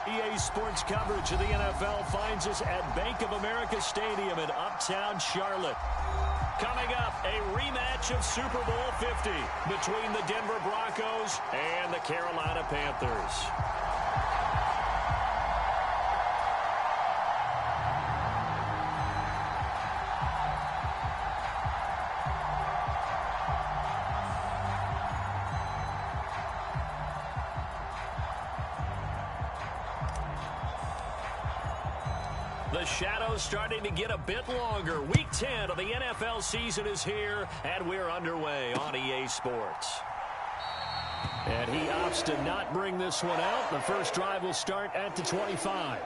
EA Sports coverage of the NFL finds us at Bank of America Stadium in Uptown Charlotte. Coming up, a rematch of Super Bowl 50 between the Denver Broncos and the Carolina Panthers. The shadow's starting to get a bit longer. Week 10 of the NFL season is here, and we're underway on EA Sports. And he opts to not bring this one out. The first drive will start at the 25.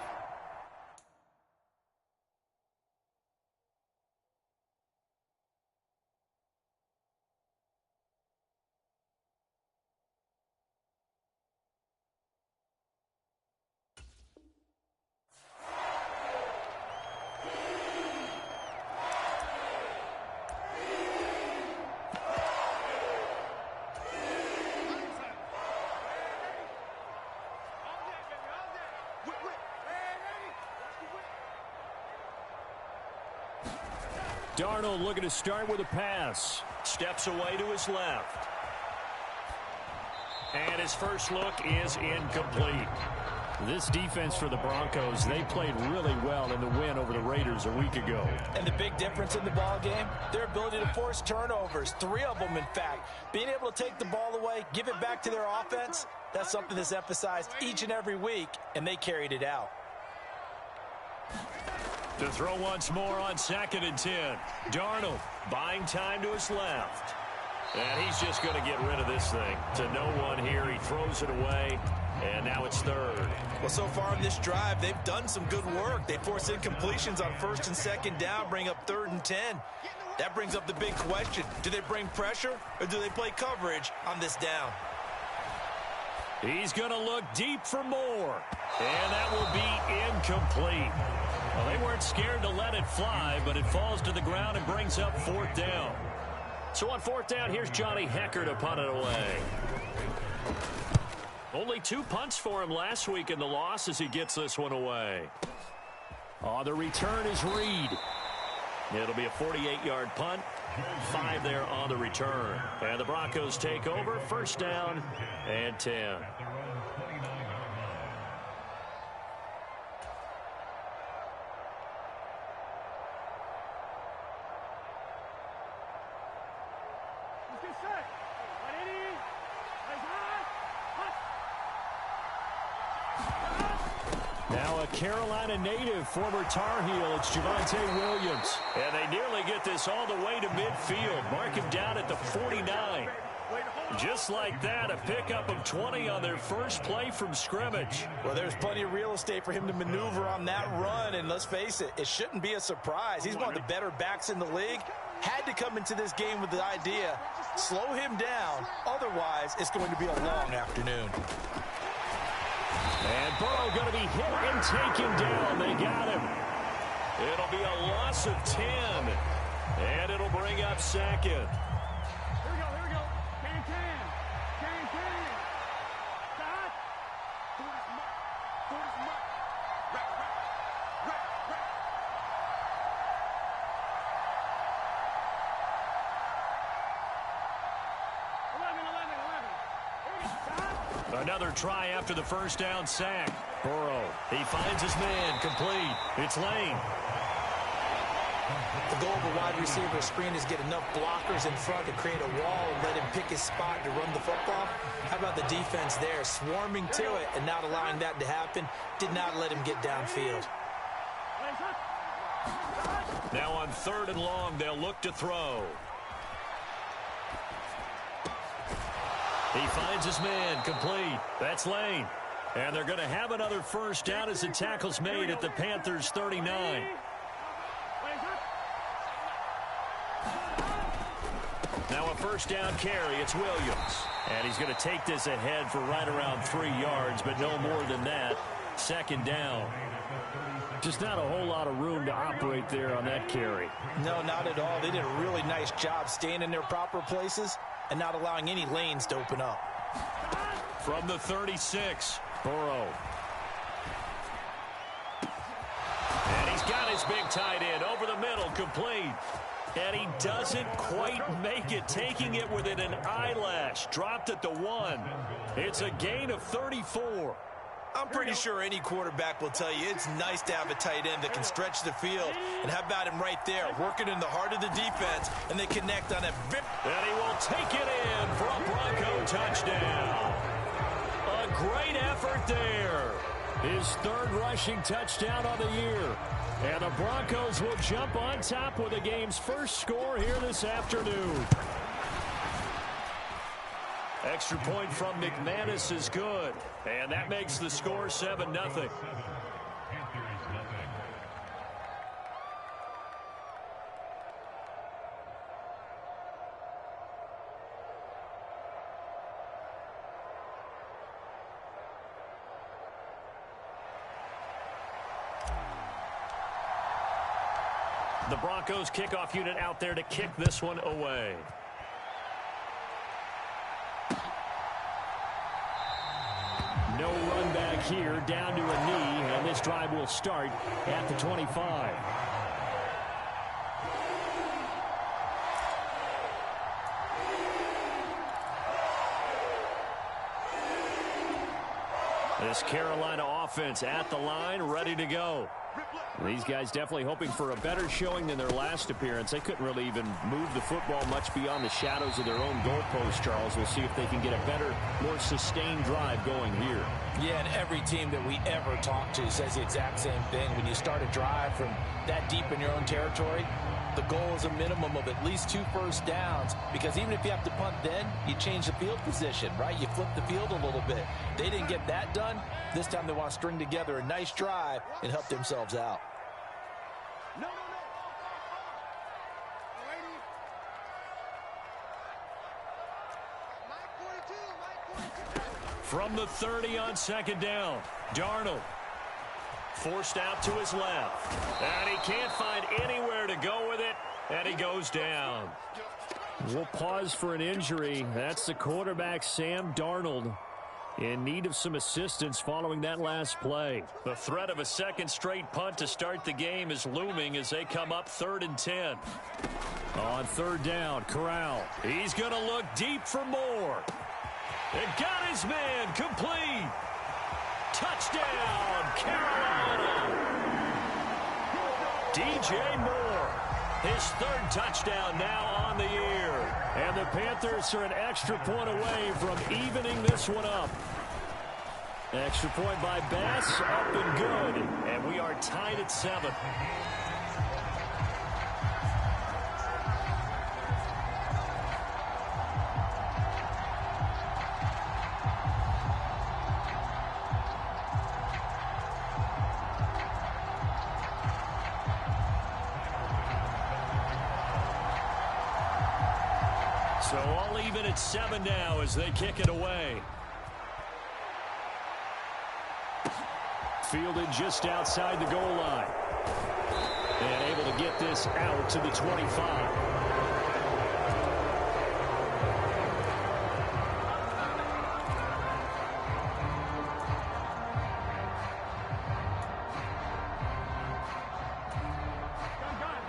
Darnold looking to start with a pass. Steps away to his left. And his first look is incomplete. This defense for the Broncos, they played really well in the win over the Raiders a week ago. And the big difference in the ball game, their ability to force turnovers, 3 of them in fact. Being able to take the ball away, give it back to their offense, that's something that's emphasized each and every week, and they carried it out. To throw once more on 2nd and 10. Darnold buying time to his left. And he's just going to get rid of this thing. To no one here. He throws it away. And now it's 3rd. Well, so far in this drive, they've done some good work. They force incompletions on 1st and 2nd down, bring up 3rd and 10. That brings up the big question. Do they bring pressure or do they play coverage on this down? He's going to look deep for more. And that will be incomplete. Well, they weren't scared to let it fly, but it falls to the ground and brings up 4th down. So on 4th down, here's Johnny Hecker to punt it away. Only 2 punts for him last week in the loss as he gets this one away. On the return is Reed. It'll be a 48-yard punt. 5 there on the return. And the Broncos take over. 1st down and 10. Now a Carolina native, former Tar Heel, it's Javonte Williams. And they nearly get this all the way to midfield. Mark him down at the 49. Just like that, a pickup of 20 on their first play from scrimmage. Well, there's plenty of real estate for him to maneuver on that run, and let's face it, it shouldn't be a surprise. He's one of the better backs in the league. Had to come into this game with the idea, slow him down, otherwise it's going to be a long afternoon. And Burrow going to be hit and taken down. They got him. It'll be a loss of 10. And it'll bring up 2nd. Here we go. Can. Stop. Forward is Mark. Right. 11. Another try after the 1st down sack. Burrow, he finds his man, complete. It's Lane. The goal of a wide receiver screen is get enough blockers in front to create a wall and let him pick his spot to run the football. How about the defense there, swarming to it and not allowing that to happen? Did not let him get downfield. Now on 3rd and long, they'll look to throw. He finds his man, complete. That's Lane. And they're going to have another 1st down as the tackle's made at the Panthers' 39. Now a 1st down carry. It's Williams. And he's going to take this ahead for right around 3 yards, but no more than that. 2nd down. Just not a whole lot of room to operate there on that carry. No, not at all. They did a really nice job staying in their proper places and not allowing any lanes to open up. From the 36, Burrow. He's got his big tight end over the middle, complete. And he doesn't quite make it, taking it within an eyelash. Dropped at the 1. It's a gain of 34. I'm pretty sure any quarterback will tell you it's nice to have a tight end that can stretch the field. And how about him right there, working in the heart of the defense, and they connect on it. And he will take it in for a Bronco touchdown. A great effort there. His third rushing touchdown of the year. And the Broncos will jump on top with the game's first score here this afternoon. Extra point from McManus is good. And that makes the score 7-0. The Broncos kickoff unit out there to kick this one away. No run back here, down to a knee, and this drive will start at the 25. This Carolina offense at the line, ready to go. These guys definitely hoping for a better showing than their last appearance. They couldn't really even move the football much beyond the shadows of their own goalpost, Charles. We'll see if they can get a better, more sustained drive going here. Yeah, and every team that we ever talk to says the exact same thing. When you start a drive from that deep in your own territory, the goal is a minimum of at least 2 first downs, because even if you have to punt then, you change the field position, right? You flip the field a little bit. They didn't get that done. This time they want to string together a nice drive and help themselves out. From the 30 on second down, Darnold forced out to his left. And he can't find anywhere to go with it, and he goes down. We'll pause for an injury. That's the quarterback, Sam Darnold, in need of some assistance following that last play. The threat of a second straight punt to start the game is looming as they come up 3rd and 10. On third down, Corral. He's going to look deep for more. And got his man, complete. Touchdown, Carolina. DJ Moore, his 3rd touchdown now on the year. And the Panthers are an extra point away from evening this one up. Extra point by Bass, up and good. And we are tied at 7. So all even at 7 now as they kick it away. Fielded just outside the goal line. And able to get this out to the 25.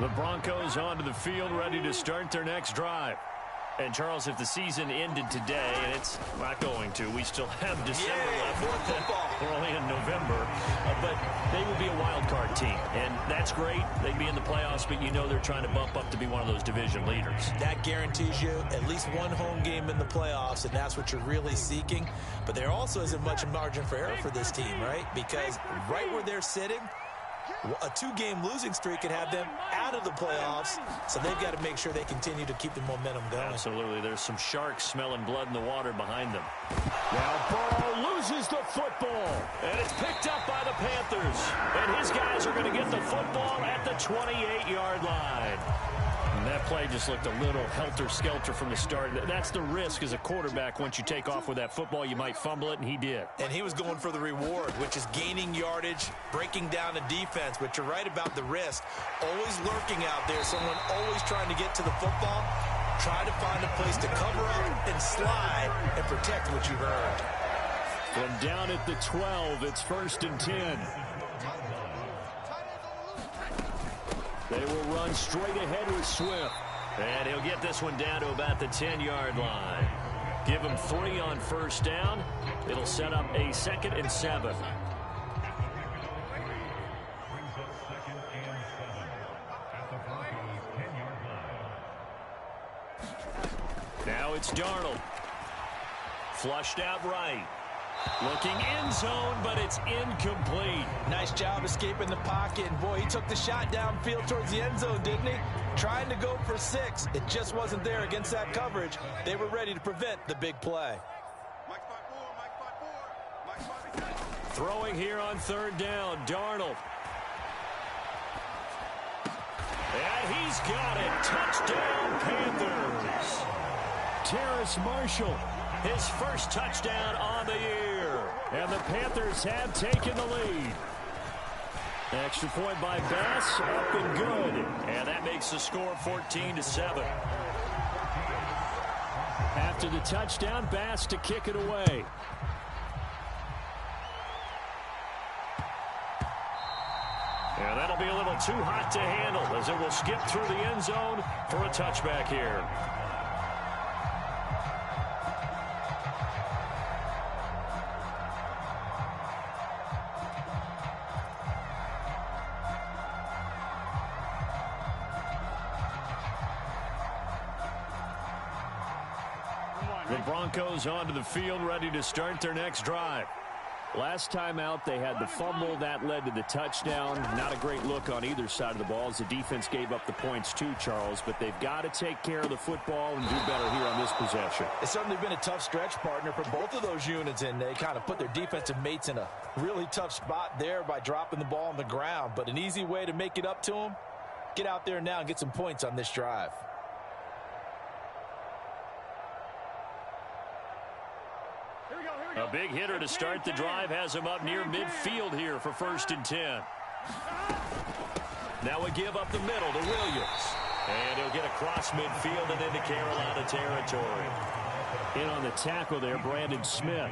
The Broncos onto the field, ready to start their next drive. And, Charles, if the season ended today, and it's not going to, we still have December left. We're only in November. But they would be a wild card team. And that's great. They'd be in the playoffs, but you know they're trying to bump up to be one of those division leaders. That guarantees you at least one home game in the playoffs, and that's what you're really seeking. But there also isn't much margin for error for this team, right? Because right where they're sitting, a 2-game losing streak could have them out of the playoffs, so they've got to make sure they continue to keep the momentum going. Absolutely. There's some sharks smelling blood in the water behind them. Now Burrow loses the football, and it's picked up by the Panthers. And his guys are going to get the football at the 28-yard line. And that play just looked a little helter-skelter from the start. That's the risk as a quarterback. Once you take off with that football, you might fumble it, and he did. And he was going for the reward, which is gaining yardage, breaking down a defense. But you're right about the risk. Always lurking out there, someone always trying to get to the football. Try to find a place to cover up and slide and protect what you've earned. From down at the 12, it's 1st and 10. They will run straight ahead with Swift. And he'll get this one down to about the 10-yard line. Give him 3 on first down. It'll set up a 2nd and 7. Now it's Darnold. Flushed out right. Looking end zone, but it's incomplete. Nice job escaping the pocket. And boy, he took the shot downfield towards the end zone, didn't he? Trying to go for 6. It just wasn't there against that coverage. They were ready to prevent the big play. Throwing here on 3rd down, Darnold. And he's got it. Touchdown, Panthers. Terrace Marshall, his first touchdown on the year. And the Panthers have taken the lead. Extra point by Bass, up and good. And that makes the score 14-7. After the touchdown, Bass to kick it away. And that'll be a little too hot to handle as it will skip through the end zone for a touchback here. The Broncos onto the field, ready to start their next drive. Last time out, they had the fumble that led to the touchdown. Not a great look on either side of the ball as the defense gave up the points too, Charles. But they've got to take care of the football and do better here on this possession. It's certainly been a tough stretch, partner, for both of those units, and they kind of put their defensive mates in a really tough spot there by dropping the ball on the ground. But an easy way to make it up to them, get out there now and get some points on this drive. A big hitter to start the drive has him up near midfield here for 1st and 10. Now we give up the middle to Williams. And he'll get across midfield and into Carolina territory. In on the tackle there, Brandon Smith.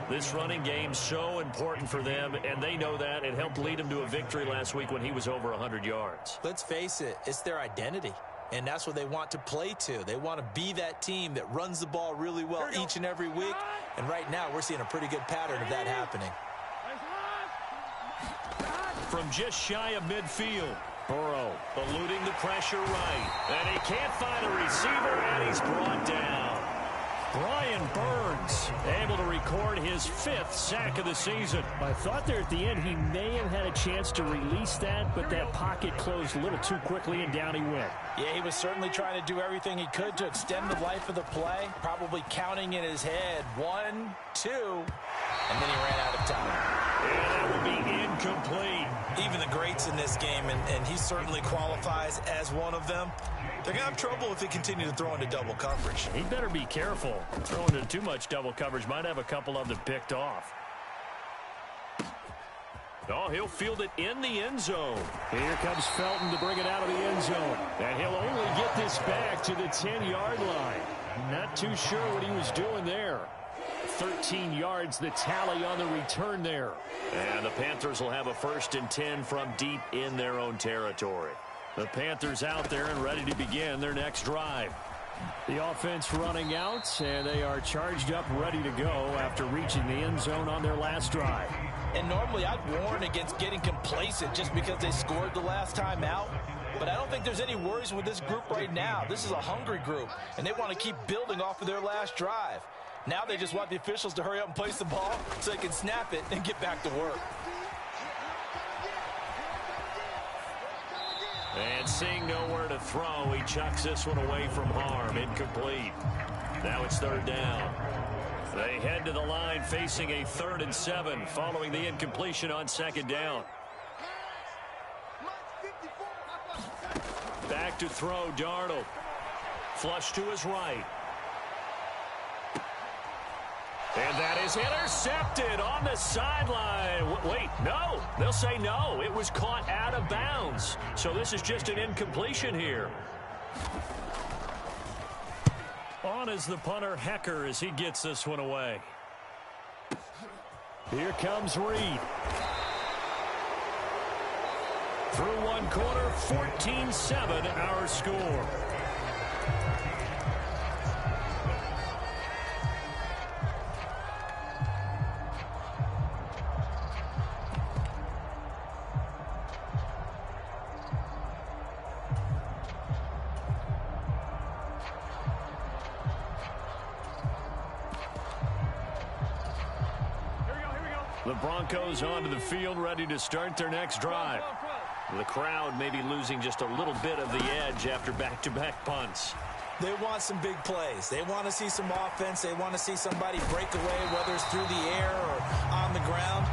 This running game's so important for them, and they know that. It helped lead them to a victory last week when he was over 100 yards. Let's face it, it's their identity. And that's what they want to play to. They want to be that team that runs the ball really well each and every week. And right now, we're seeing a pretty good pattern of that happening. From just shy of midfield, Burrow eluding the pressure right. And he can't find a receiver, and he's brought down. Brian Burns able to record his 5th sack of the season. I thought there at the end he may have had a chance to release that, but that pocket closed a little too quickly, and down he went. Yeah, he was certainly trying to do everything he could to extend the life of the play, probably counting in his head 1, 2, and then he ran out of time. And that will be incomplete. Even the greats in this game, and he certainly qualifies as one of them, they're going to have trouble if they continue to throw into double coverage. He better be careful. Throwing into too much double coverage might have a couple of them picked off. Oh, he'll field it in the end zone. Here comes Felton to bring it out of the end zone. And he'll only get this back to the 10-yard line. Not too sure what he was doing there. 13 yards, the tally on the return there. And the Panthers will have a 1st and 10 from deep in their own territory. The Panthers out there and ready to begin their next drive. The offense running out, and they are charged up, ready to go after reaching the end zone on their last drive. And normally I'd warn against getting complacent just because they scored the last time out. But I don't think there's any worries with this group right now. This is a hungry group, and they want to keep building off of their last drive. Now they just want the officials to hurry up and place the ball so they can snap it and get back to work. And seeing nowhere to throw, he chucks this one away from harm. Incomplete. Now it's 3rd down. They head to the line facing a 3rd and 7 following the incompletion on 2nd down. Back to throw, Darnold. Flush to his right. And that is intercepted on the sideline. Wait, no. They'll say no. It was caught out of bounds. So this is just an incompletion here. On is the punter, Hecker, as he gets this one away. Here comes Reed. Through one quarter, 14-7 our score. The Broncos onto the field, ready to start their next drive. The crowd may be losing just a little bit of the edge after back-to-back punts. They want some big plays. They want to see some offense. They want to see somebody break away, whether it's through the air or on the ground.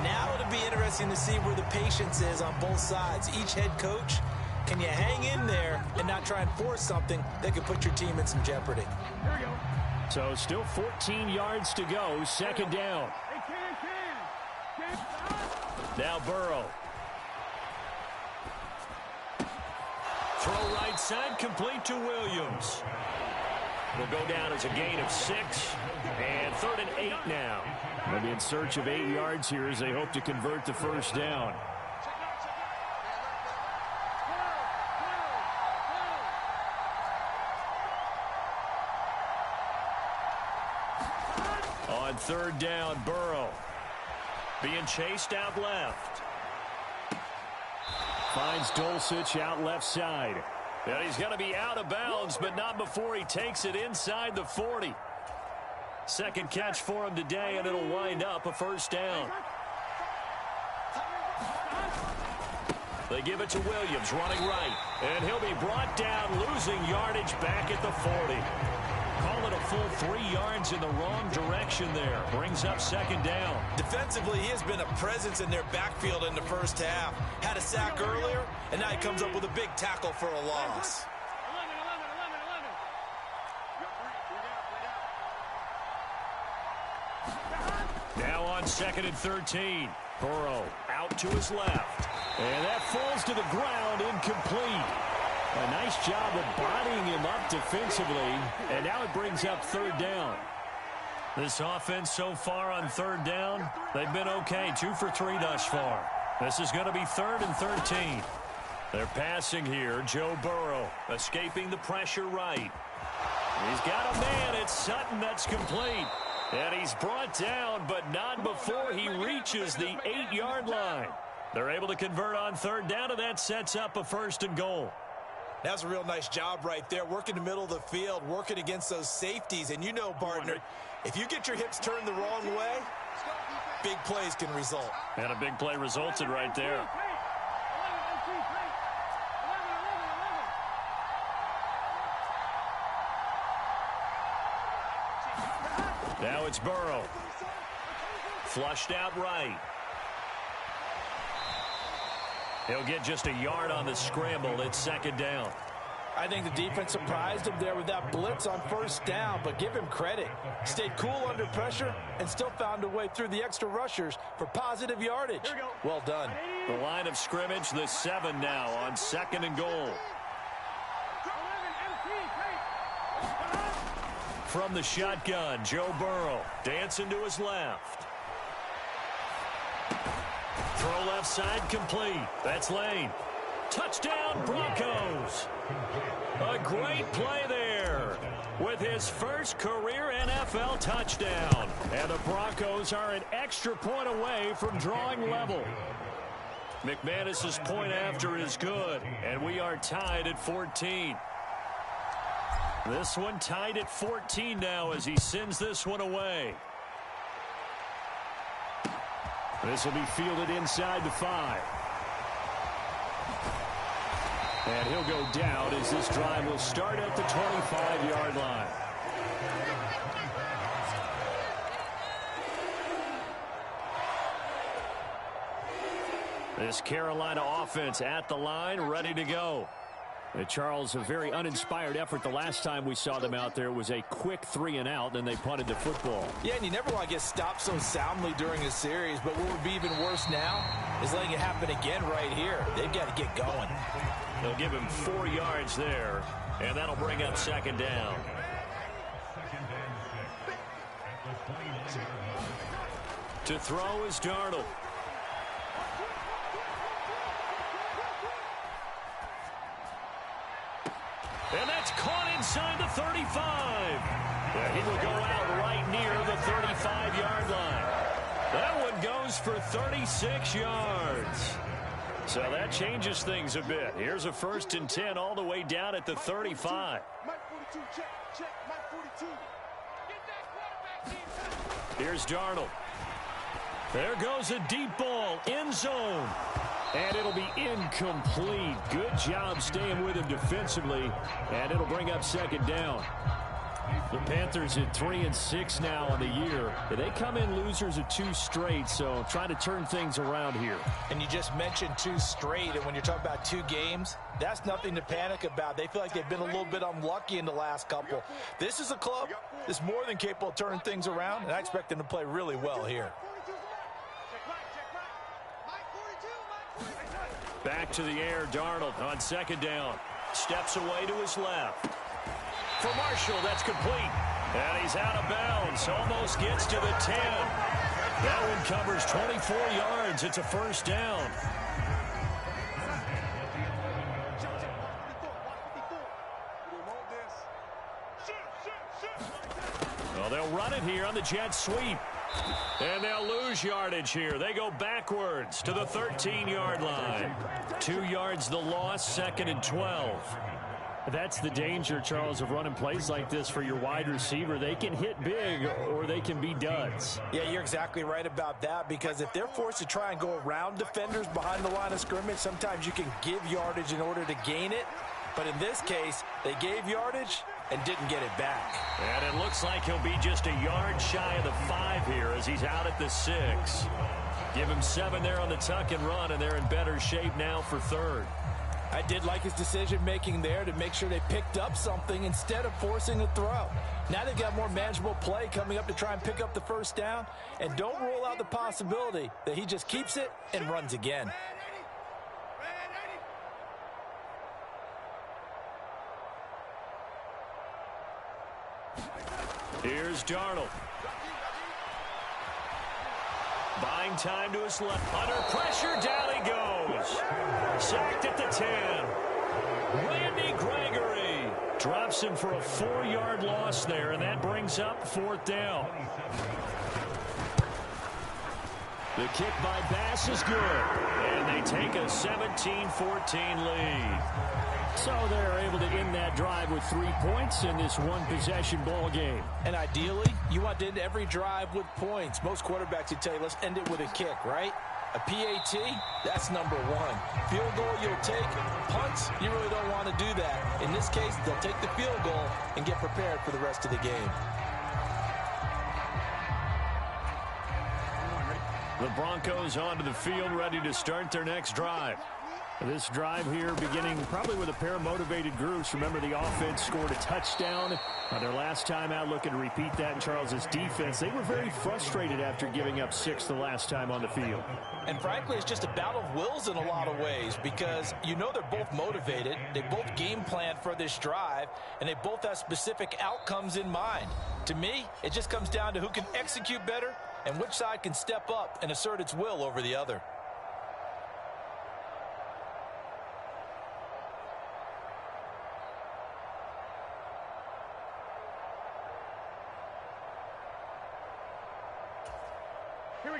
Now it'll be interesting to see where the patience is on both sides. Each head coach, can you hang in there and not try and force something that could put your team in some jeopardy? Here we go. So still 14 yards to go, second down. Hey, Ken. Now Burrow. Throw right side, complete to Williams. Will go down as a gain of 6. And 3rd and 8 now. They'll be in search of 8 yards here as they hope to convert the first down. On 3rd down, Burrow. Being chased out left. Finds Dulcich out left side. And he's going to be out of bounds, but not before he takes it inside the 40. Second catch for him today, and it'll wind up a first down. They give it to Williams, running right. And he'll be brought down, losing yardage back at the 40. Call it a full 3 yards in the wrong direction there. Brings up second down. Defensively, he has been a presence in their backfield in the first half. Had a sack earlier, and now he comes up with a big tackle for a loss. 11. Now on 2nd and 13. Burrow out to his left. And that falls to the ground, incomplete. A nice job of bodying him up defensively. And now it brings up 3rd down. This offense so far on 3rd down, they've been okay. 2 for 3 thus far. This is going to be 3rd and 13. They're passing here. Joe Burrow escaping the pressure right. He's got a man. It's Sutton that's complete. And he's brought down, but not before he reaches the 8-yard line. They're able to convert on 3rd down, and that sets up a 1st and goal. That's a real nice job right there, working the middle of the field, working against those safeties. And you know, partner, if you get your hips turned the wrong way, big plays can result. And a big play resulted right there. Now it's Burrow. Flushed out right. He'll get just a yard on the scramble. It's 2nd down. I think the defense surprised him there with that blitz on 1st down, but give him credit. Stayed cool under pressure and still found a way through the extra rushers for positive yardage. Well done. The line of scrimmage, the 7 now on 2nd and goal. From the shotgun, Joe Burrow dancing to his left. Throw left side complete. That's Lane. Touchdown, Broncos. A great play there with his first career NFL touchdown. And the Broncos are an extra point away from drawing level. McManus's point after is good, and we are tied at 14. This one tied at 14 now as he sends this one away. This will be fielded inside the 5. And he'll go down as this drive will start at the 25-yard line. This Carolina offense at the line, ready to go. Charles, a very uninspired effort the last time we saw them out there. It was a quick 3 and out, and they punted the football. Yeah, and you never want to get stopped so soundly during a series, but what would be even worse now is letting it happen again right here. They've got to get going. They'll give him 4 yards there, and that'll bring up 2nd down. To throw is Darnold. And that's caught inside the 35. Yeah, he will go out right near the 35-yard line. That one goes for 36 yards. So that changes things a bit. Here's a 1st and 10 all the way down at the 35. Here's Darnold. There goes a deep ball, end zone. And it'll be incomplete. Good job staying with him defensively. And it'll bring up 2nd down. The Panthers at 3-6 now on the year. They come in losers of 2 straight, so trying to turn things around here. And you just mentioned 2 straight, and when you're talking about 2 games, that's nothing to panic about. They feel like they've been a little bit unlucky in the last couple. This is a club that's more than capable of turning things around, and I expect them to play really well here. Back to the air, Darnold on 2nd down. Steps away to his left. For Marshall, that's complete. And he's out of bounds. Almost gets to the 10. That one covers 24 yards. It's a 1st down. Well, they'll run it here on the jet sweep. And they'll lose yardage here. They go backwards to the 13-yard line. 2 yards the loss, 2nd and 12. That's the danger, Charles, of running plays like this for your wide receiver. They can hit big or they can be duds. Yeah, you're exactly right about that, because if they're forced to try and go around defenders behind the line of scrimmage, sometimes you can give yardage in order to gain it. But in this case, they gave yardage and didn't get it back. And it looks like he'll be just a yard shy of the 5 here as he's out at the 6. Give him 7 there on the tuck and run, and they're in better shape now for 3rd. I did like his decision-making there to make sure they picked up something instead of forcing a throw. Now they've got more manageable play coming up to try and pick up the 1st down. And don't rule out the possibility that he just keeps it and runs again. Here's Darnold. Buying time to his left. Under pressure, down he goes. Sacked at the 10. Randy Gregory drops him for a 4-yard loss there, and that brings up 4th down. The kick by Bass is good, and they take a 17-14 lead. So they're able to end that drive with 3 points in this one-possession ball game. And ideally, you want to end every drive with points. Most quarterbacks would tell you, let's end it with a kick, right? A PAT, that's number 1. Field goal you'll take. Punts, you really don't want to do that. In this case, they'll take the field goal and get prepared for the rest of the game. The Broncos onto the field, ready to start their next drive. This drive here beginning probably with a pair of motivated groups. Remember, the offense scored a touchdown their last time out. Looking to repeat that in Charles's defense. They were very frustrated after giving up 6 the last time on the field. And frankly, it's just a battle of wills in a lot of ways, because you know they're both motivated. They both game plan for this drive, and they both have specific outcomes in mind. To me, it just comes down to who can execute better and which side can step up and assert its will over the other.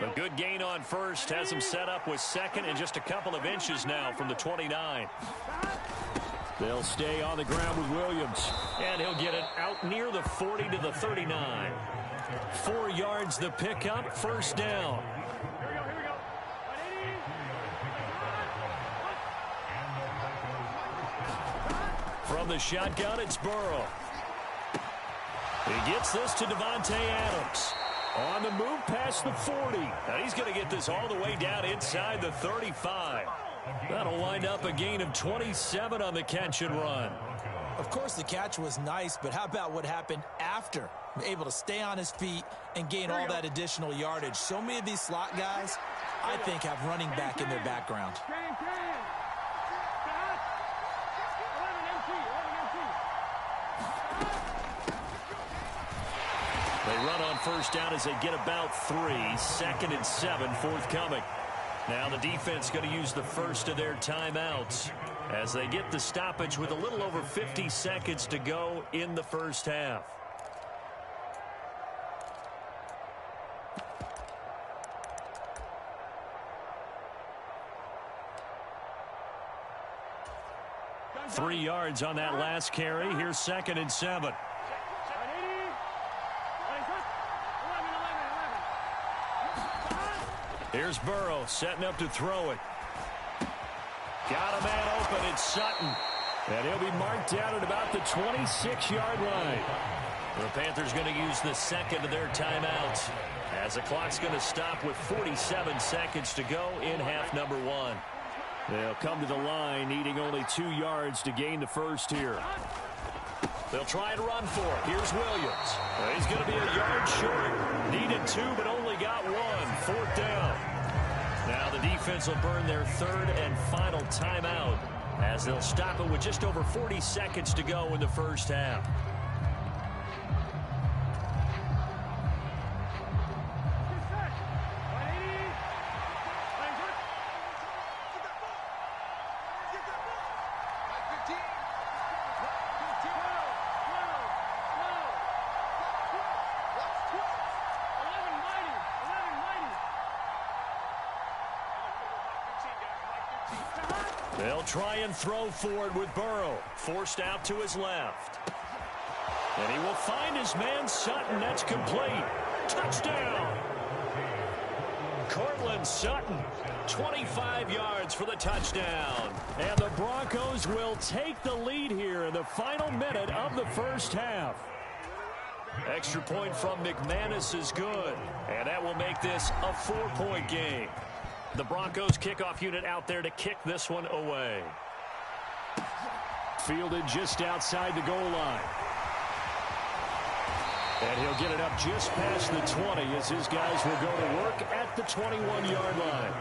A good gain on 1st has him set up with 2nd and just a couple of inches now from the 29. They'll stay on the ground with Williams, and he'll get it out near the 40 to the 39. 4 yards the pickup, 1st down. From the shotgun, it's Burrow. He gets this to Devontae Adams. On the move past the 40. Now he's going to get this all the way down inside the 35. That'll wind up a gain of 27 on the catch and run. Of course, the catch was nice, but how about what happened after? Able to stay on his feet and gain all that additional yardage. So many of these slot guys, I think, have running back in their background. They run on 1st down as they get about 3. 2nd and 7 forthcoming. Now the defense going to use the first of their timeouts. as they get the stoppage with a little over 50 seconds to go in the first half. Three yards on that last carry. Here's 2nd and 7. Here's Burrow setting up to throw it. Got a man open. It's Sutton. And he'll be marked down at about the 26-yard line. The Panthers going to use the second of their timeouts as the clock's going to stop with 47 seconds to go in half number 1. They'll come to the line needing only 2 yards to gain the first here. They'll try and run for it. Here's Williams. He's going to be a yard short. Needed 2, but only got 1. 4th down. Now the defense will burn their 3rd and final timeout as they'll stop it with just over 40 seconds to go in the first half. They'll try and throw for it with Burrow. Forced out to his left. And he will find his man Sutton. That's complete. Touchdown. Cortland Sutton. 25 yards for the touchdown. And the Broncos will take the lead here in the final minute of the first half. Extra point from McManus is good. And that will make this a 4-point game. The Broncos kickoff unit out there to kick this one away. Fielded just outside the goal line. And he'll get it up just past the 20 as his guys will go to work at the 21-yard line.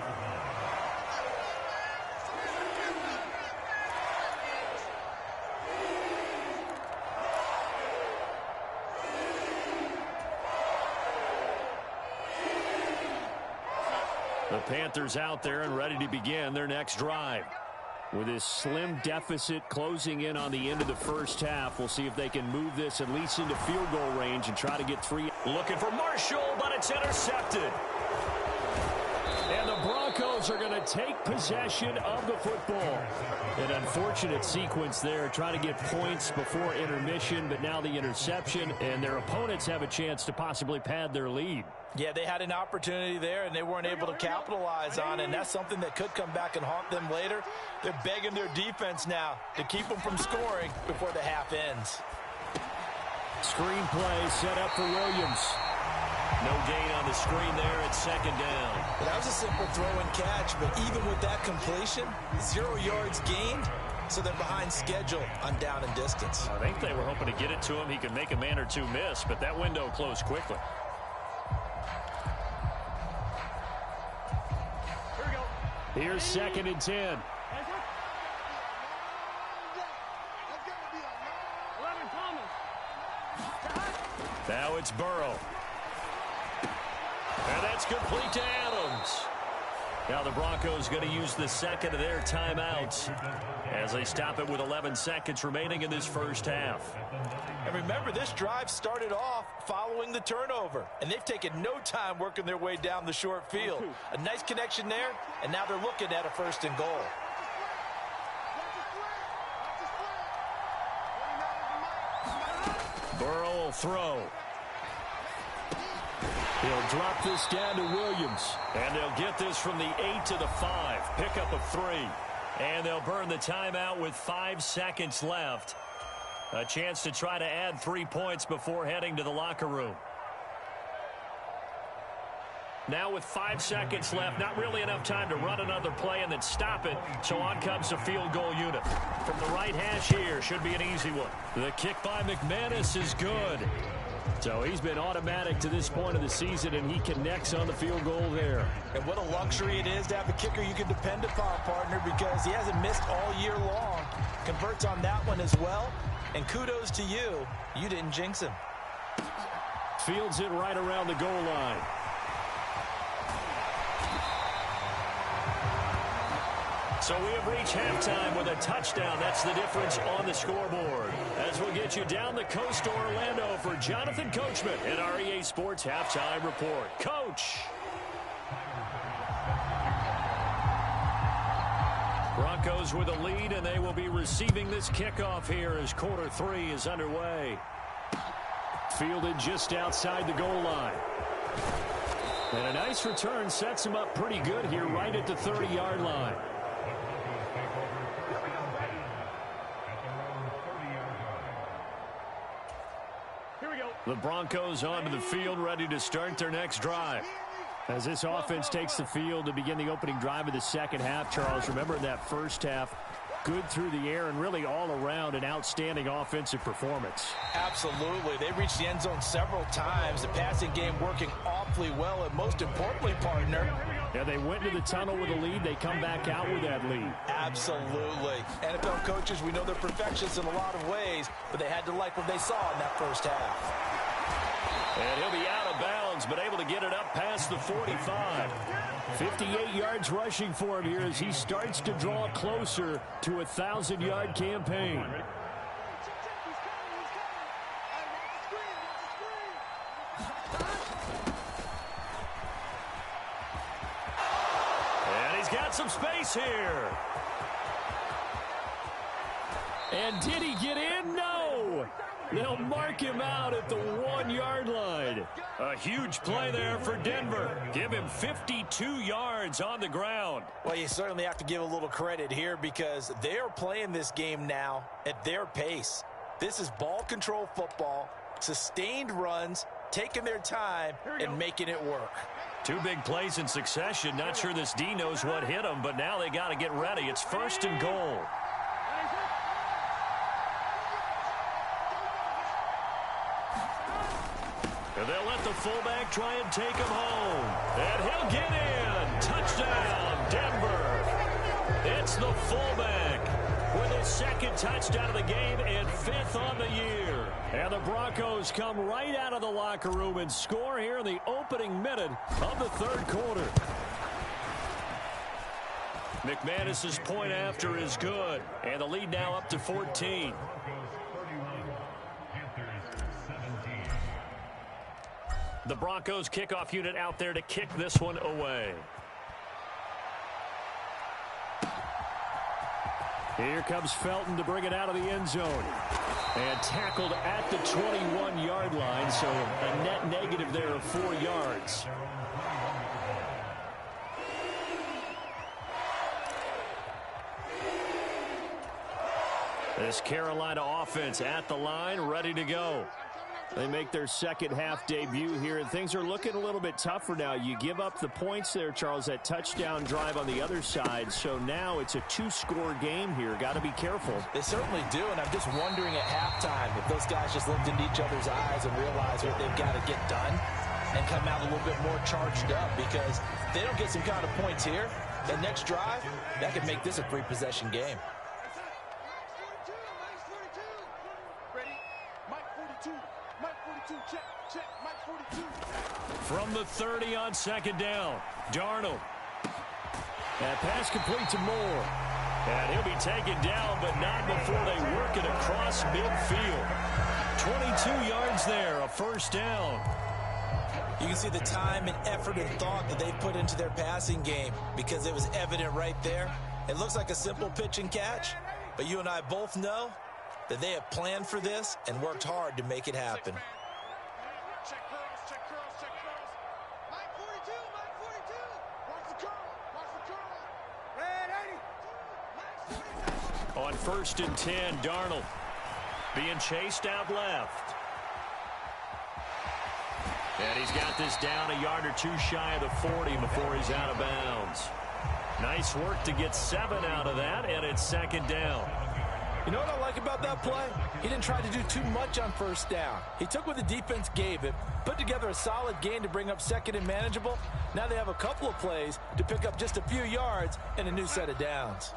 The Panthers out there and ready to begin their next drive. With this slim deficit closing in on the end of the first half, we'll see if they can move this at least into field goal range and try to get 3. Looking for Marshall, but it's intercepted. And the Broncos are going to take possession of the football. An unfortunate sequence there, trying to get points before intermission, but now the interception, and their opponents have a chance to possibly pad their lead. Yeah, they had an opportunity there, and they weren't able to capitalize on it, and that's something that could come back and haunt them later. They're begging their defense now to keep them from scoring before the half ends. Screen play set up for Williams. No gain on the screen there at 2nd down. That was a simple throw and catch, but even with that completion, 0 yards gained, so they're behind schedule on down and distance. I think they were hoping to get it to him. He could make a man or two miss, but that window closed quickly. Here's 2nd and 10. Now it's Burrow. And that's complete to Adams. Now the Broncos going to use the second of their timeouts as they stop it with 11 seconds remaining in this first half. And remember, this drive started off following the turnover, and they've taken no time working their way down the short field. A nice connection there, and now they're looking at a 1st and goal. Burrow will throw. He'll drop this down to Williams. And they'll get this from the 8 to the 5. Pickup of 3. And they'll burn the timeout with 5 seconds left. A chance to try to add 3 points before heading to the locker room. Now with 5 seconds left, not really enough time to run another play and then stop it. So on comes the field goal unit. From the right hash here, should be an easy one. The kick by McManus is good. So he's been automatic to this point of the season, and he connects on the field goal there. And what a luxury it is to have a kicker you can depend upon, partner, because he hasn't missed all year long. Converts on that one as well. And kudos to you. You didn't jinx him. Fields it right around the goal line. So we have reached halftime with a touchdown. That's the difference on the scoreboard. As we'll get you down the coast to Orlando for Jonathan Coachman at our EA Sports Halftime Report. Coach. Broncos with a lead, and they will be receiving this kickoff here as quarter 3 is underway. Fielded just outside the goal line. And a nice return sets him up pretty good here right at the 30-yard line. Here we go. The Broncos onto the field, ready to start their next drive. As this offense takes the field to begin the opening drive of the second half, Charles, remember in that first half, good through the air and really all around an outstanding offensive performance. Absolutely. They reached the end zone several times. The passing game working awfully well, and most importantly, partner. Yeah, they went into the tunnel with a lead. They come back out with that lead. Absolutely. NFL coaches, we know they're perfectionists in a lot of ways, but they had to like what they saw in that first half. And he'll be out of bounds, but able to get it up past the 45. 58 yards rushing for him here as he starts to draw closer to a 1,000-yard campaign. And he's got some space here. And did he get in? No! They'll mark him out at the 1-yard line. A huge play there for Denver. Give him 52 yards on the ground. Well, you certainly have to give a little credit here because they are playing this game now at their pace. This is ball control football, sustained runs, taking their time, and making it work. 2 big plays in succession. Not sure this D knows what hit him, but now they got to get ready. It's 1st and goal. And they'll let the fullback try and take him home. And he'll get in. Touchdown, Denver. It's the fullback with his 2nd touchdown of the game and 5th on the year. And the Broncos come right out of the locker room and score here in the opening minute of the 3rd quarter. McManus's point after is good. And the lead now up to 14. The Broncos kickoff unit out there to kick this one away. Here comes Felton to bring it out of the end zone. And tackled at the 21-yard line, so a net negative there of 4 yards. This Carolina offense at the line, ready to go. They make their second half debut here, and things are looking a little bit tougher now. You give up the points there, Charles, that touchdown drive on the other side. So now it's a 2-score game here. Got to be careful. They certainly do, and I'm just wondering at halftime if those guys just looked into each other's eyes and realized what they've got to get done and come out a little bit more charged up, because if they don't get some kind of points here, the next drive, that could make this a 3-possession game. From the 30 on 2nd down, Darnold. That pass complete to Moore. And he'll be taken down, but not before they work it across midfield. 22 yards there, a 1st down. You can see the time and effort and thought that they've put into their passing game, because it was evident right there. It looks like a simple pitch and catch, but you and I both know that they have planned for this and worked hard to make it happen. Check curls, check curls, check curls. Mike 42, Mike 42. Watch the curl, watch the curl. Red 80. On 1st and 10, Darnold being chased out left. And he's got this down a yard or 2 shy of the 40 before he's out of bounds. Nice work to get 7 out of that, and it's 2nd down. You know what I like about that play? He didn't try to do too much on 1st down. He took what the defense gave him, put together a solid gain to bring up 2nd and manageable. Now they have a couple of plays to pick up just a few yards and a new set of downs.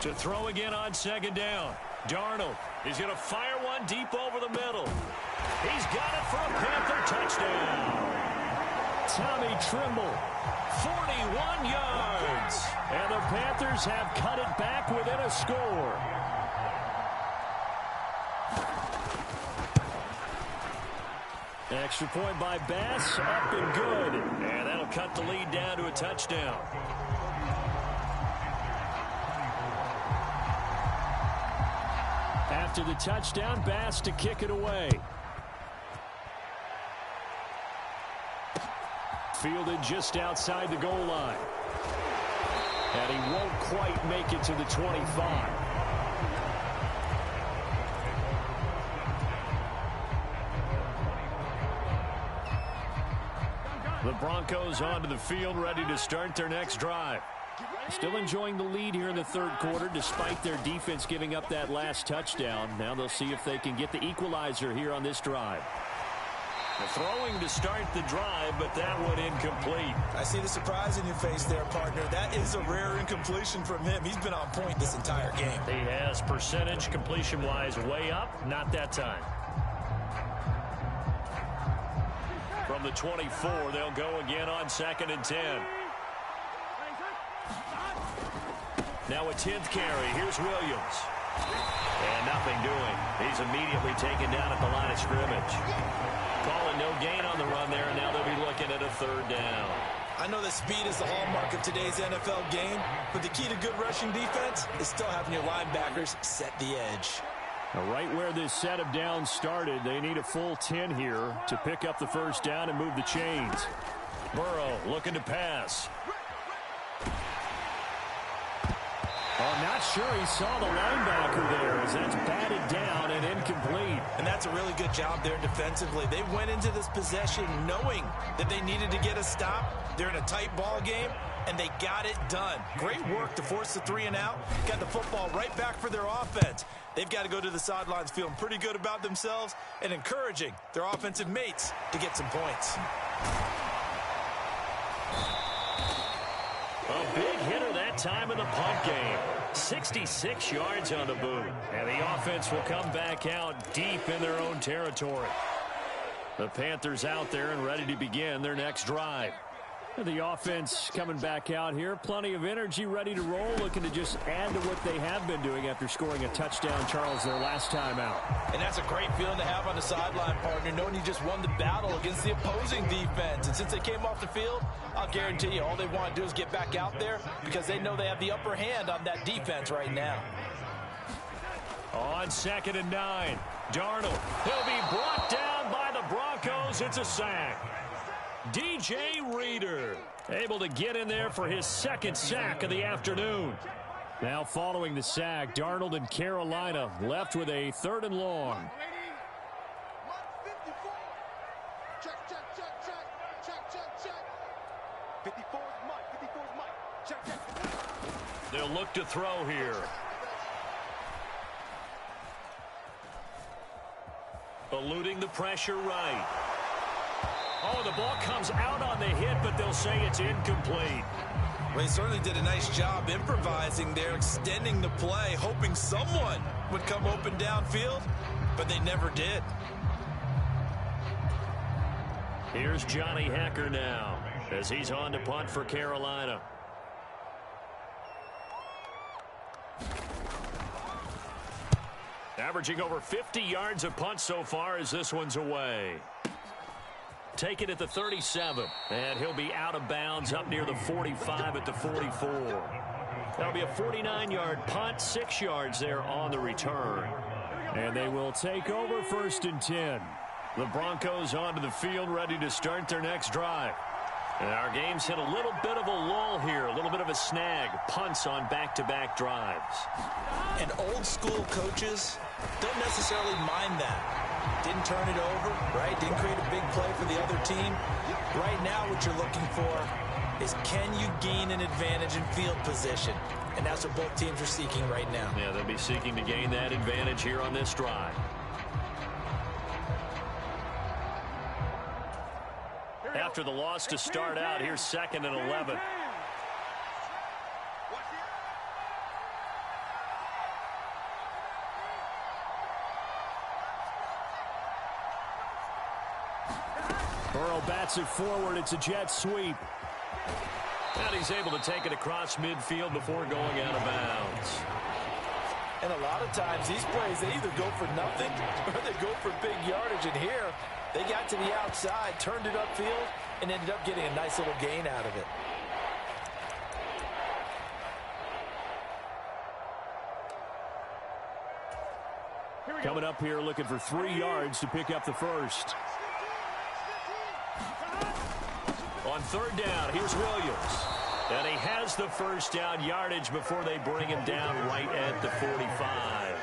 To throw again on 2nd down. Darnold is going to fire one deep over the middle. He's got it for a Panther touchdown. Tommy Trimble, 41 yards. and the Panthers have cut it back within a score. Extra point by Bass, up and good. And that'll cut the lead down to a touchdown. After the touchdown, Bass to kick it away. Fielded just outside the goal line. And he won't quite make it to the 25. The Broncos onto the field, ready to start their next drive. Still enjoying the lead here in the third quarter, despite their defense giving up that last touchdown. Now they'll see if they can get the equalizer here on this drive. The throwing to start the drive, but that one incomplete. I see the surprise in your face there, partner. That is a rare incompletion from him. He's been on point this entire game. He has percentage completion-wise way up, not that time. From the 24, they'll go again on 2nd and 10. Now a 10th carry. Here's Williams. And nothing doing. He's immediately taken down at the line of scrimmage. Call it no gain on the run there, and now they'll be looking at a 3rd down. I know that speed is the hallmark of today's NFL game, but the key to good rushing defense is still having your linebackers set the edge. Right where this set of downs started, they need a full 10 here to pick up the 1st down and move the chains. Burrow looking to pass. I'm not sure he saw the linebacker there as that's batted down and incomplete. And that's a really good job there defensively. They went into this possession knowing that they needed to get a stop. They're in a tight ball game, and they got it done. Great work to force the 3 and out. Got the football right back for their offense. They've got to go to the sidelines feeling pretty good about themselves and encouraging their offensive mates to get some points. A big hitter that time in the punt game. 66 yards on the boot. And the offense will come back out deep in their own territory. The Panthers out there and ready to begin their next drive. The offense coming back out here. Plenty of energy, ready to roll, looking to just add to what they have been doing after scoring a touchdown, Charles, their last time out. And that's a great feeling to have on the sideline, partner, knowing you just won the battle against the opposing defense. And since they came off the field, I'll guarantee you all they want to do is get back out there because they know they have the upper hand on that defense right now. On 2nd and 9, Darnold. He'll be brought down by the Broncos. It's a sack. DJ Reader able to get in there for his 2nd sack of the afternoon. Now following the sack, Darnold and Carolina left with a 3rd and long. Check, check, check, check, check, check, check. 54 is Mike, 54 is Mike. Check, check. They'll look to throw here. Eluding the pressure right. Oh, the ball comes out on the hit, but they'll say it's incomplete. Well, he certainly did a nice job improvising there, extending the play, hoping someone would come open downfield, but they never did. Here's Johnny Hecker now as he's on to punt for Carolina. Averaging over 50 yards a punt so far as this one's away. Take it at the 37, and he'll be out of bounds up near the 45 at the 44. That'll be a 49-yard punt, 6 yards there on the return. And they will take over 1st and 10. The Broncos onto the field, ready to start their next drive. And our game's hit a little bit of a lull here, a little bit of a snag. Punts on back-to-back drives. And old-school coaches don't necessarily mind that. Didn't turn it over, right? Didn't create a big play for the other team. Right now what you're looking for is can you gain an advantage in field position? And that's what both teams are seeking right now. Yeah, they'll be seeking to gain that advantage here on this drive. After the loss to start out, here's 2nd and 11. Burrow bats it forward. It's a jet sweep. And he's able to take it across midfield before going out of bounds. And a lot of times these plays, they either go for nothing or they go for big yardage. And here, they got to the outside, turned it upfield, and ended up getting a nice little gain out of it. Coming up here looking for 3 yards to pick up the first. On third down, here's Williams. And he has the first down yardage before they bring him down right at the 45.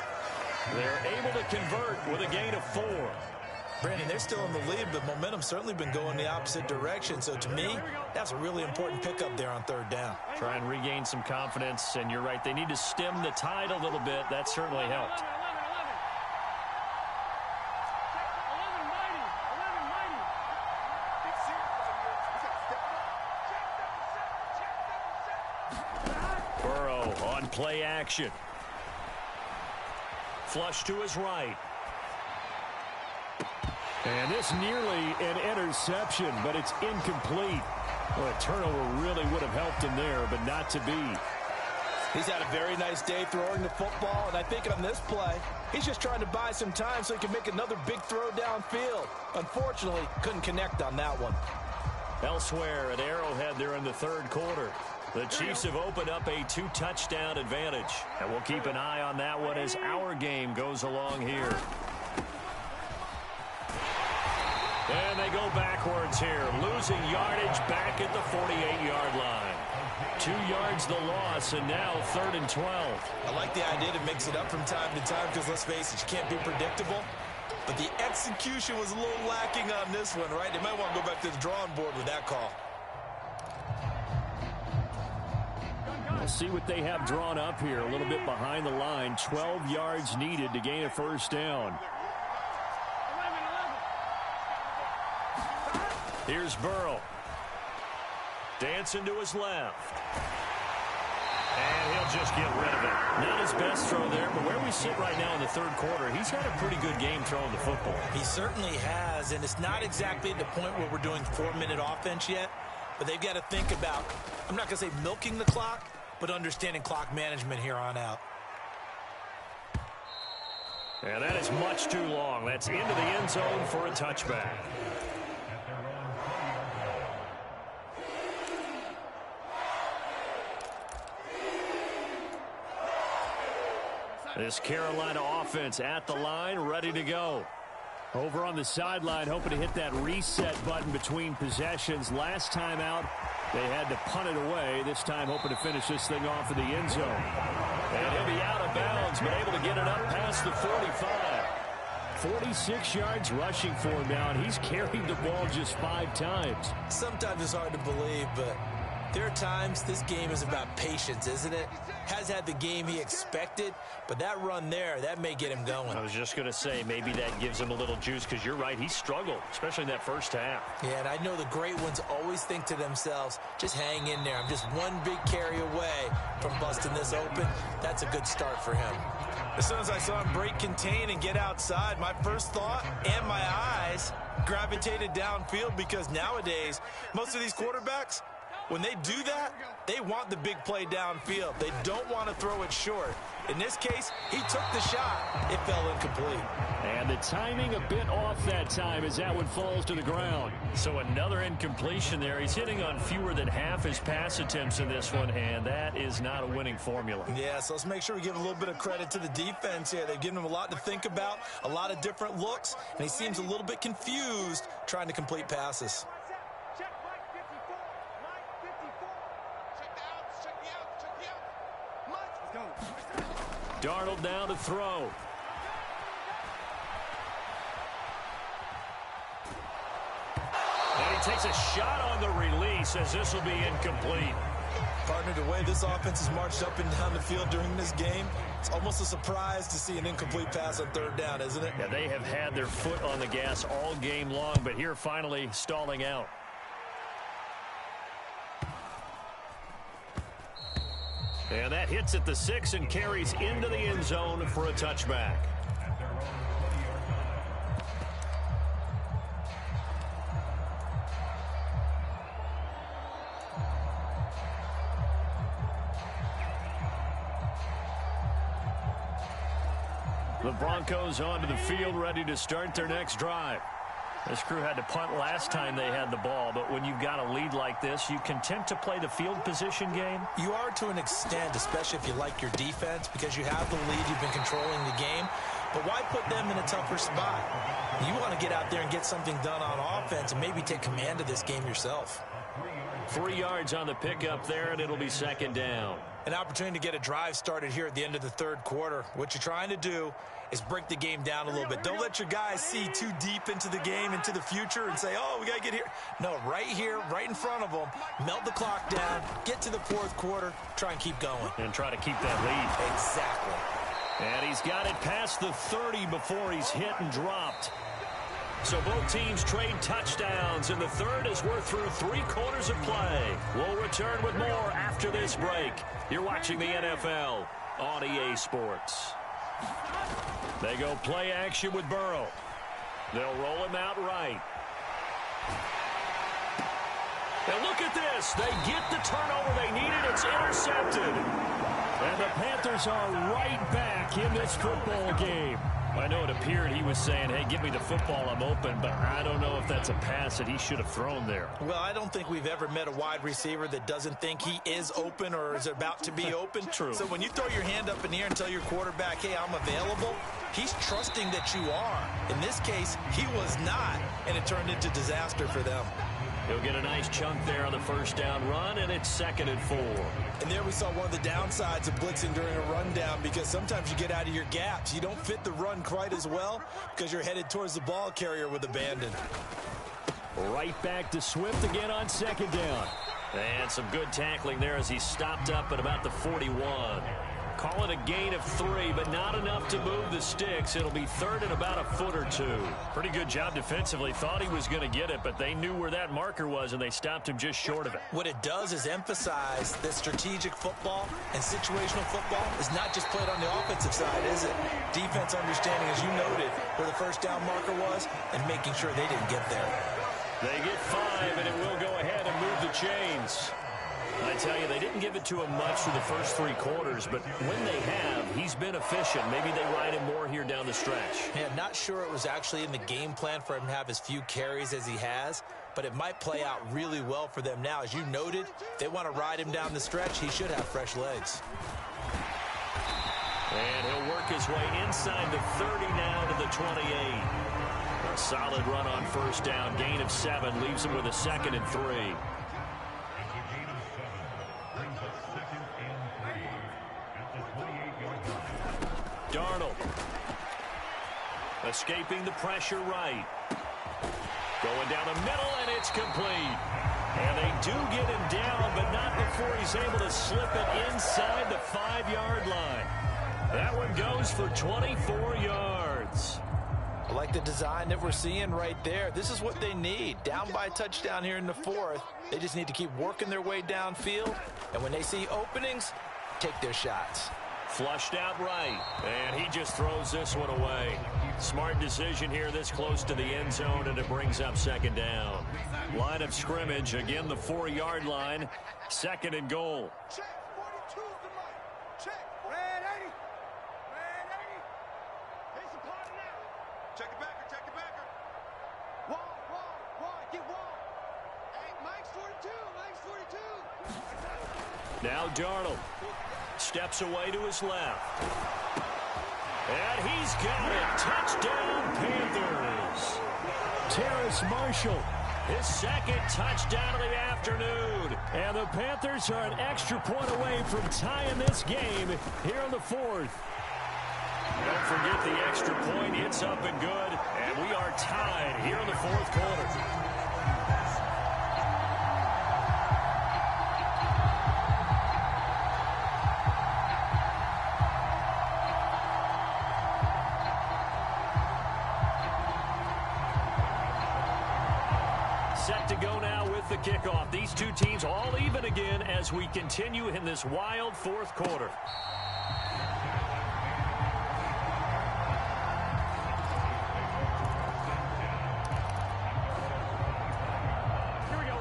They're able to convert with a gain of 4. Brandon, they're still in the lead, but momentum's certainly been going the opposite direction. So to me, that's a really important pickup there on third down. Try and regain some confidence, and you're right. They need to stem the tide a little bit. That certainly helped. Burrow on play action. Flush to his right. And this nearly an interception, but it's incomplete. Well, a turnover really would have helped him there, but not to be. He's had a very nice day throwing the football, and I think on this play, he's just trying to buy some time so he can make another big throw downfield. Unfortunately, couldn't connect on that one. Elsewhere at Arrowhead there in the third quarter. The Chiefs have opened up a 2-touchdown advantage, and we'll keep an eye on that one as our game goes along here. And they go backwards here, losing yardage back at the 48-yard line. 2 yards the loss, and now 3rd and 12. I like the idea to mix it up from time to time because, let's face it, you can't be predictable. But the execution was a little lacking on this one, right? They might want to go back to the drawing board with that call. We'll see what they have drawn up here. A little bit behind the line. 12 yards needed to gain a first down. Here's Burrow. Dancing to his left. And he'll just get rid of it. Not his best throw there, but where we sit right now in the third quarter, he's had a pretty good game throwing the football. He certainly has, and it's not exactly at the point where we're doing 4-minute offense yet, but they've got to think about, I'm not going to say milking the clock, but understanding clock management here on out. And that is much too long. That's into the end zone for a touchback. This Carolina offense at the line, ready to go. Over on the sideline, hoping to hit that reset button between possessions. Last time out, they had to punt it away. This time, hoping to finish this thing off in the end zone. And he'll be out of bounds, but able to get it up past the 45. 46 yards rushing for him now, and he's carried the ball just 5 times. Sometimes it's hard to believe, but there are times this game is about patience, isn't it? Has had the game he expected, but that run there, that may get him going. I was just going to say, maybe that gives him a little juice, because you're right, he struggled, especially in that first half. Yeah, and I know the great ones always think to themselves, just hang in there. I'm just one big carry away from busting this open. That's a good start for him. As soon as I saw him break contain and get outside, my first thought and my eyes gravitated downfield, because nowadays, most of these quarterbacks, when they do that, they want the big play downfield. They don't want to throw it short. In this case, he took the shot. It fell incomplete. And the timing a bit off that time as that one falls to the ground. So another incompletion there. He's hitting on fewer than half his pass attempts in this one, and that is not a winning formula. Yeah, so let's make sure we give a little bit of credit to the defense here. They've given him a lot to think about, a lot of different looks, and he seems a little bit confused trying to complete passes. Darnold down to throw. And he takes a shot on the release as this will be incomplete. Partner, the way this offense has marched up and down the field during this game, it's almost a surprise to see an incomplete pass on third down, isn't it? Yeah, they have had their foot on the gas all game long, but here finally stalling out. And that hits at the 6 and carries into the end zone for a touchback. The Broncos onto the field, ready to start their next drive. This crew had to punt last time they had the ball, but when you've got a lead like this, you content to play the field position game? You are to an extent, especially if you like your defense, because you have the lead, you've been controlling the game. But why put them in a tougher spot? You want to get out there and get something done on offense and maybe take command of this game yourself. 3 yards on the pickup there, and it'll be second down. An opportunity to get a drive started here at the end of the third quarter. What you're trying to do is break the game down a little bit. Don't let your guys see too deep into the game, into the future, and say, oh, we got to get here. No, right here, right in front of them, melt the clock down, get to the fourth quarter, try and keep going. And try to keep that lead. Exactly. And he's got it past the 30 before he's hit and dropped. So both teams trade touchdowns in the third as we're through 3 quarters of play. We'll return with more after this break. You're watching the NFL on EA Sports. They go play action with Burrow. They'll roll him out right. And look at this. They get the turnover they needed. It's intercepted. And the Panthers are right back in this football game. I know it appeared he was saying, hey, give me the football, I'm open, but I don't know if that's a pass that he should have thrown there. Well, I don't think we've ever met a wide receiver that doesn't think he is open or is about to be open. True. So when you throw your hand up in the air and tell your quarterback, hey, I'm available, he's trusting that you are. In this case, he was not, and it turned into disaster for them. He'll get a nice chunk there on the first down run, and it's 2nd and 4. And there we saw one of the downsides of blitzing during a rundown, because sometimes you get out of your gaps. You don't fit the run quite as well because you're headed towards the ball carrier with abandon. Right back to Swift again on 2nd down. And some good tackling there as he stopped up at about the 41. Call it a gain of 3, but not enough to move the sticks. It'll be 3rd and about a foot or 2. Pretty good job defensively. Thought he was going to get it, but they knew where that marker was, and they stopped him just short of it. What it does is emphasize that strategic football and situational football is not just played on the offensive side, is it? Defense understanding, as you noted, where the first down marker was and making sure they didn't get there. They get 5, and it will go ahead and move the chains. I tell you, they didn't give it to him much for the first 3 quarters, but when they have, he's been efficient. Maybe they ride him more here down the stretch. Yeah, not sure it was actually in the game plan for him to have as few carries as he has, but it might play out really well for them now. As you noted, if they want to ride him down the stretch, he should have fresh legs. And he'll work his way inside the 30 now to the 28. A solid run on first down. Gain of 7 leaves him with a 2nd and 3. Darnold escaping the pressure right. Going down the middle, and it's complete. And they do get him down, but not before he's able to slip it inside the 5-yard line. That one goes for 24 yards. I like the design that we're seeing right there. This is what they need. Down by a touchdown here in the 4th. They just need to keep working their way downfield. And when they see openings, take their shots. Flushed out right, and he just throws this one away. Smart decision here this close to the end zone, and it brings up 2nd down. Line of scrimmage, again the 4-yard line, 2nd and goal. Check, 42's the mic. Check, red 80. Red 80. Here's the party now. Check it backer, check it backer. Wall, get wall. Hey, Mike's 42, Mike's 42. Now Darnold steps away to his left. And he's got it. Touchdown, Panthers. Terrace Marshall, his 2nd touchdown of the afternoon. And the Panthers are an extra point away from tying this game here in the 4th. Don't forget the extra point. It's up and good. And we are tied here in the 4th quarter. Set to go now with the kickoff. These two teams all even again as we continue in this wild 4th quarter. Here we go.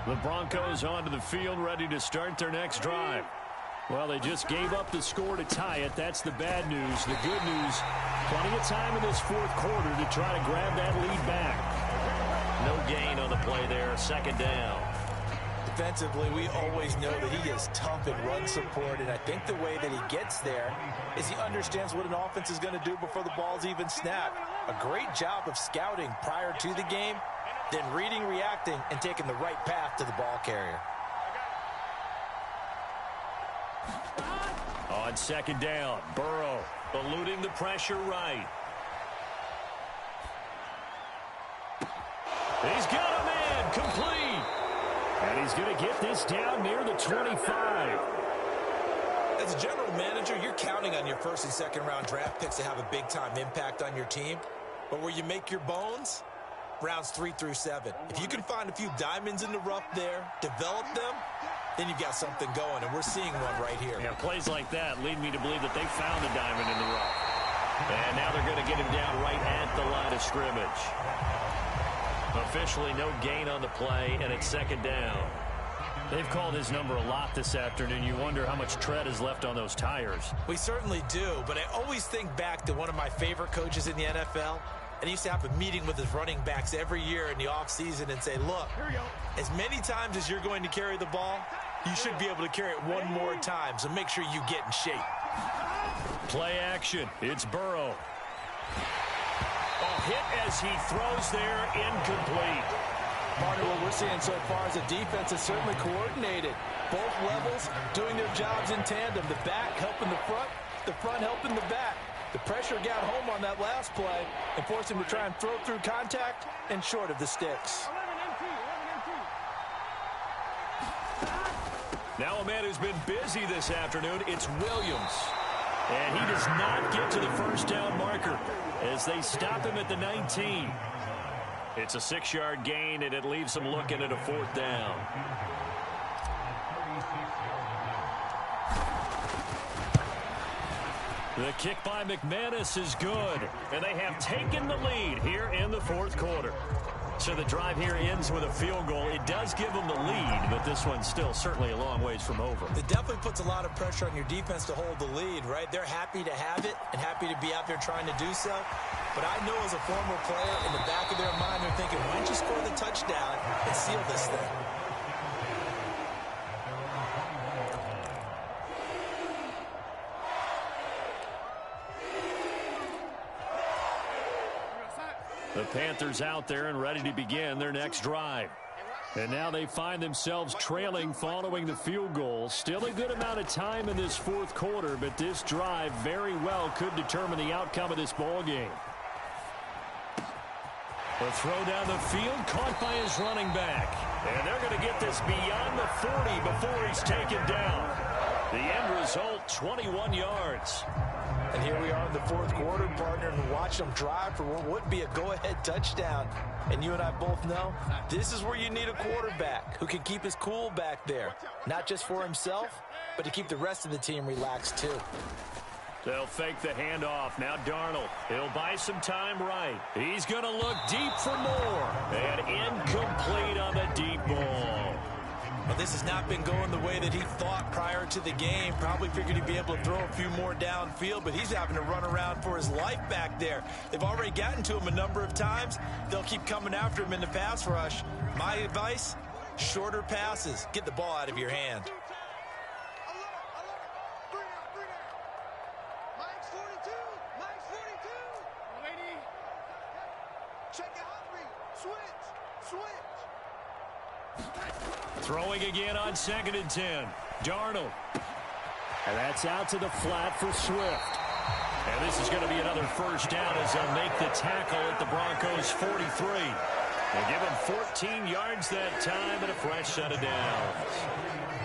The Broncos onto the field, ready to start their next drive. Well, they just gave up the score to tie it. That's the bad news. The good news, Plenty of time in this fourth quarter to try to grab that lead back. No gain on the play there. Second down. Defensively, we always know that he is tough in run support, and I think the way that he gets there is he understands what an offense is going to do before the ball's even snapped. A great job of scouting prior to the game, then reading, reacting, and taking the right path to the ball carrier. On second down, Burrow eluding the pressure right. He's got a man, complete. And he's going to get this down near the 25. As a general manager, you're counting on your first and second round draft picks to have a big-time impact on your team. But where you make your bones, rounds 3 through 7. If you can find a few diamonds in the rough there, develop them, then you've got something going, and we're seeing one right here. Yeah, plays like that lead me to believe that they found a diamond in the rough. And now they're going to get him down right at the line of scrimmage. Officially no gain on the play, and it's second down. They've called his number a lot this afternoon. You wonder how much tread is left on those tires. We certainly do, but I always think back to one of my favorite coaches in the NFL, and he used to have a meeting with his running backs every year in the offseason and say, look, as many times as you're going to carry the ball, you should be able to carry it one more time, so make sure you get in shape. Play action. It's Burrow. Hit as he throws there, incomplete. Partner, what we're seeing so far is the defense is certainly coordinated. Both levels doing their jobs in tandem. The back helping the front helping the back. The pressure got home on that last play and forced him to try and throw through contact and short of the sticks. Now a man who's been busy this afternoon, it's Williams. And he does not get to the first down marker as they stop him at the 19. It's a 6-yard gain, and it leaves them looking at a fourth down. The kick by McManus is good, and they have taken the lead here in the fourth quarter. So the drive here ends with a field goal. It does give them the lead, but this one's still certainly a long ways from over. It definitely puts a lot of pressure on your defense to hold the lead, right? They're happy to have it and happy to be out there trying to do so. But I know as a former player, in the back of their mind, they're thinking, why don't you score the touchdown and seal this thing? The Panthers out there and ready to begin their next drive. And now they find themselves trailing following the field goal. Still a good amount of time in this fourth quarter, but this drive very well could determine the outcome of this ball game. The throw down the field, caught by his running back. And they're going to get this beyond the 40 before he's taken down. The end result, 21 yards. And here we are in the fourth quarter, partner, and watch them drive for what would be a go-ahead touchdown. And you and I both know this is where you need a quarterback who can keep his cool back there. Not just for himself, but to keep the rest of the team relaxed too. They'll fake the handoff. Now Darnold. He'll buy some time right. He's going to look deep for more. And incomplete on the deep ball. Well, this has not been going the way that he thought prior to the game. Probably figured he'd be able to throw a few more downfield, but he's having to run around for his life back there. They've already gotten to him a number of times. They'll keep coming after him in the pass rush. My advice, shorter passes. Get the ball out of your hand. Throwing again on 2nd and 10. Darnold. And that's out to the flat for Swift. And this is going to be another first down as they'll make the tackle at the Broncos 43. They give him 14 yards that time and a fresh set of downs.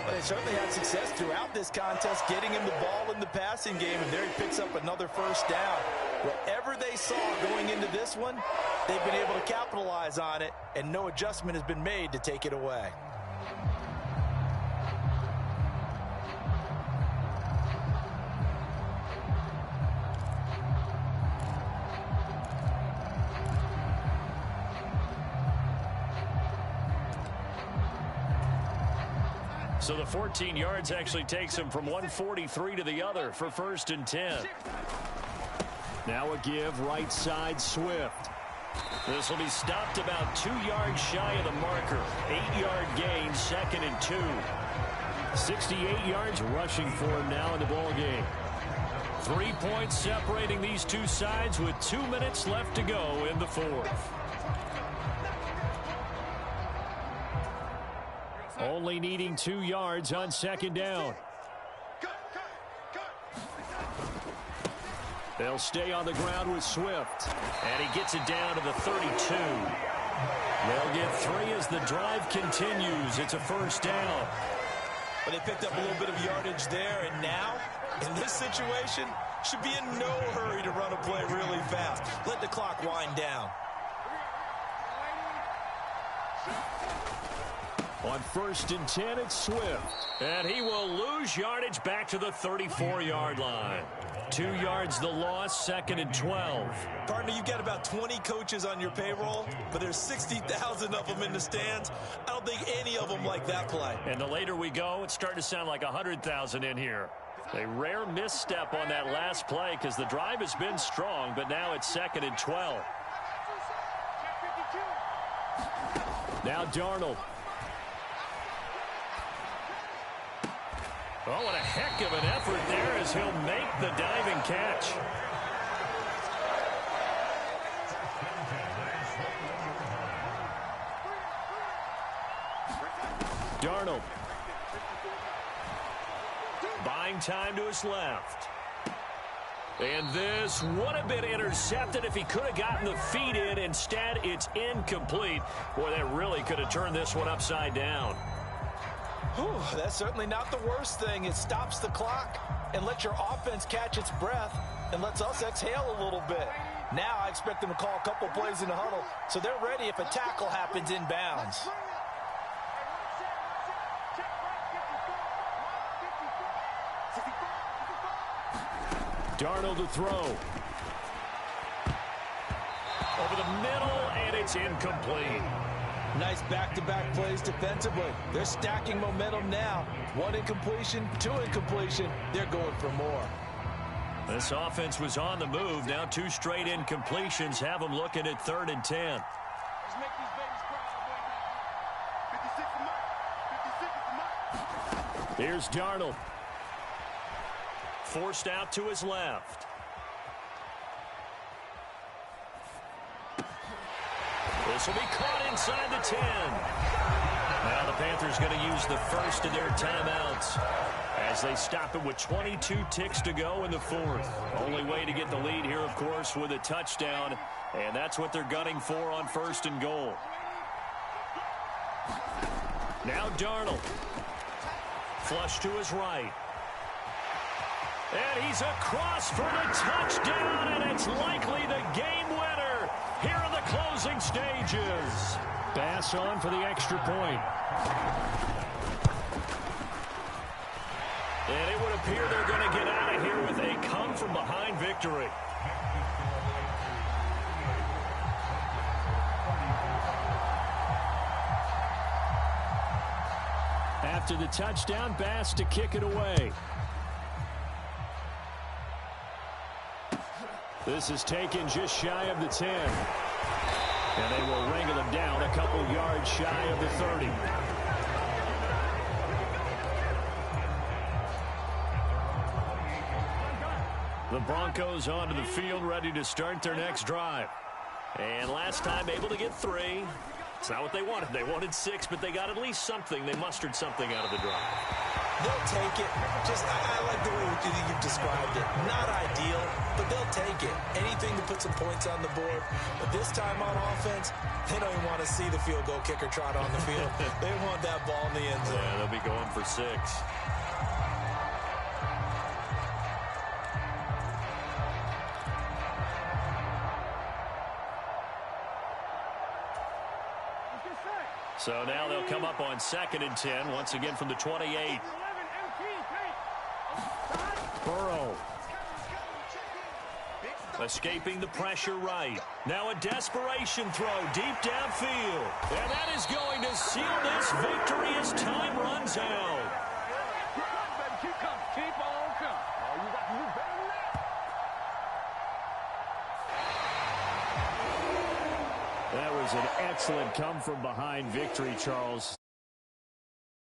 Well, they certainly had success throughout this contest, getting him the ball in the passing game, and there he picks up another first down. Whatever they saw going into this one, they've been able to capitalize on it, and no adjustment has been made to take it away. So the 14 yards actually takes him from 143 to the other for 1st and 10. Now a give right side Swift. This will be stopped about 2 yards shy of the marker. 8-yard gain, 2nd and 2. 68 yards rushing for him now in the ball game. 3 points separating these two sides with 2 minutes left to go in the fourth. Only needing 2 yards on 2nd down. They'll stay on the ground with Swift. And he gets it down to the 32. They'll get 3 as the drive continues. It's a first down. But they picked up a little bit of yardage there, and now, in this situation, should be in no hurry to run a play really fast. Let the clock wind down. On 1st and 10, it's Swift. And he will lose yardage back to the 34-yard line. 2 yards the loss, 2nd and 12. Partner, you've got about 20 coaches on your payroll, but there's 60,000 of them in the stands. I don't think any of them like that play. And the later we go, it's starting to sound like 100,000 in here. A rare misstep on that last play because the drive has been strong, but now it's 2nd and 12. Now Darnold. Oh, what a heck of an effort there as he'll make the diving catch. Darnold. Buying time to his left. And this would have been intercepted if he could have gotten the feet in. Instead, it's incomplete. Boy, that really could have turned this one upside down. Whew, that's certainly not the worst thing. It stops the clock and lets your offense catch its breath and lets us exhale a little bit. Now I expect them to call a couple plays in the huddle so they're ready if a tackle happens inbounds. Darnold to throw. Over the middle, and it's incomplete. Nice back-to-back plays defensively. They're stacking momentum now. 1 incompletion, 2 incompletion. They're going for more. This offense was on the move. Now 2 straight incompletions have them looking at 3rd and 10. Here's Darnold. Forced out to his left. This will be caught inside the 10. Now the Panthers going to use the first of their timeouts as they stop it with 22 ticks to go in the fourth. Only way to get the lead here, of course, with a touchdown, and that's what they're gunning for on 1st and goal. Now Darnold. Flush to his right. And he's across for the touchdown, and it's likely the game winner here in the closing stages. Bass on for the extra point. And it would appear they're going to get out of here with a come-from-behind victory. After the touchdown, Bass to kick it away. This is taken just shy of the 10. And they will wrangle him down a couple yards shy of the 30. The Broncos onto the field, ready to start their next drive. And last time able to get 3. It's not what they wanted. They wanted 6, but they got at least something. They mustered something out of the drive. They'll take it. I like the way you've described it. Not ideal, but they'll take it. Anything to put some points on the board. But this time on offense, they don't even want to see the field goal kicker trot on the field. They want that ball in the end zone. Yeah, they'll be going for 6. So now they'll come up on 2nd and 10, once again from the 28. Burrow. Escaping the pressure right. Now a desperation throw deep downfield. And that is going to seal this victory as time runs out. was an excellent come-from-behind victory, Charles.